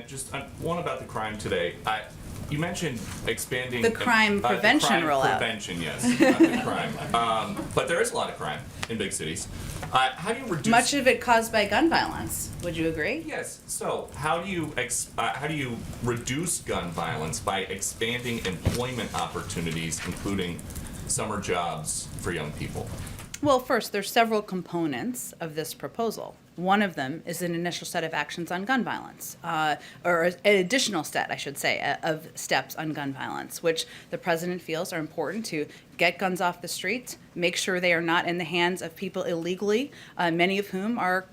Just one about the crime today. You mentioned expanding The crime prevention rollout. Prevention, yes, not the crime. But there is a lot of crime in big cities. How do you reduce? Much of it caused by gun violence. Would you agree? Yes. So how do you reduce gun violence by expanding employment opportunities, including summer jobs for young people? Well, first, there's several components of this proposal. One of them is an initial set of actions on gun violence, or an additional set, I should say, of steps on gun violence, which the president feels are important to get guns off the streets, make sure they are not in the hands of people illegally, many of whom are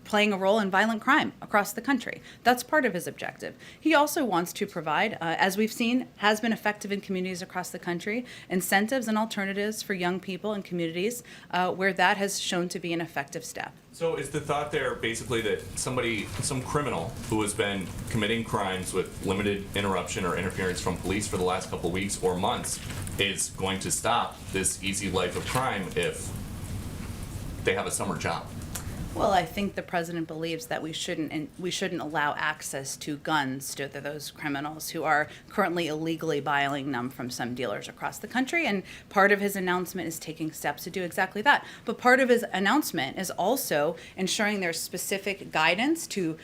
playing a role in violent crime across the country. That's part of his objective. He also wants to provide, as we've seen, has been effective in communities across the country, incentives and alternatives for young people and communities where that has shown to be an effective step. So is the thought there basically that some criminal who has been committing crimes with limited interruption or interference from police for the last couple of weeks or months is going to stop this easy life of crime if they have a summer job? Well, I think the president believes that we shouldn't allow access to guns to those criminals who are currently illegally buying them from some dealers across the country. And part of his announcement is taking steps to do exactly that. But part of his announcement is also ensuring there's specific guidance to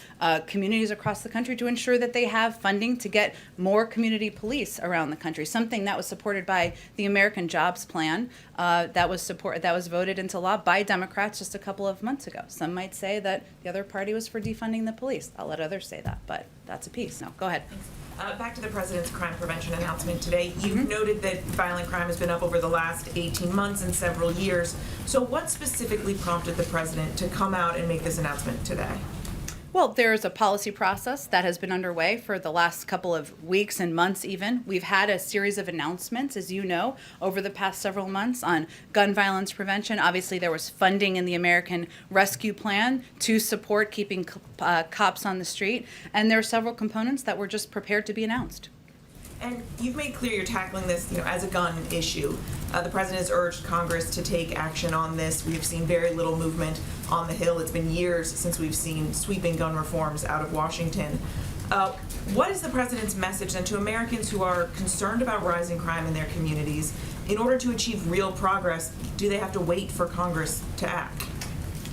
communities across the country to ensure that they have funding to get more community police around the country. Something that was supported by the American Jobs Plan that was voted into law by Democrats just a couple of months ago. Some might say that the other party was for defunding the police. I'll let others say that, but that's a piece. No, go ahead. Back to the president's crime prevention announcement today. You've noted that violent crime has been up over the last 18 months and several years. So what specifically prompted the president to come out and make this announcement today? Well, there's a policy process that has been underway for the last couple of weeks and months even. We've had a series of announcements, as you know, over the past several months on gun violence prevention. Obviously, there was funding in the American Rescue Plan to support keeping cops on the street. And there are several components that were just prepared to be announced. And you've made clear you're tackling this, as a gun issue. The president has urged Congress to take action on this. We've seen very little movement on the Hill. It's been years since we've seen sweeping gun reforms out of Washington. What is the president's message then to Americans who are concerned about rising crime in their communities? In order to achieve real progress, do they have to wait for Congress to act?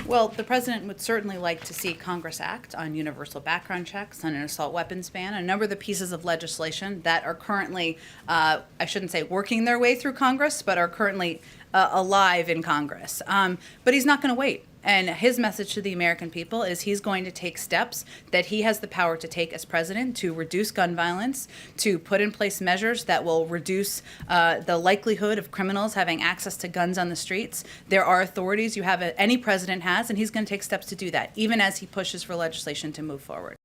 Well, the president would certainly like to see Congress act on universal background checks, on an assault weapons ban, a number of the pieces of legislation that are currently, I shouldn't say working their way through Congress, but are currently alive in Congress. But he's not going to wait. And his message to the American people is he's going to take steps that he has the power to take as president to reduce gun violence, to put in place measures that will reduce the likelihood of criminals having access to guns on the streets. There are authorities any president has, and he's going to take steps to do that, even as he pushes for legislation to move forward.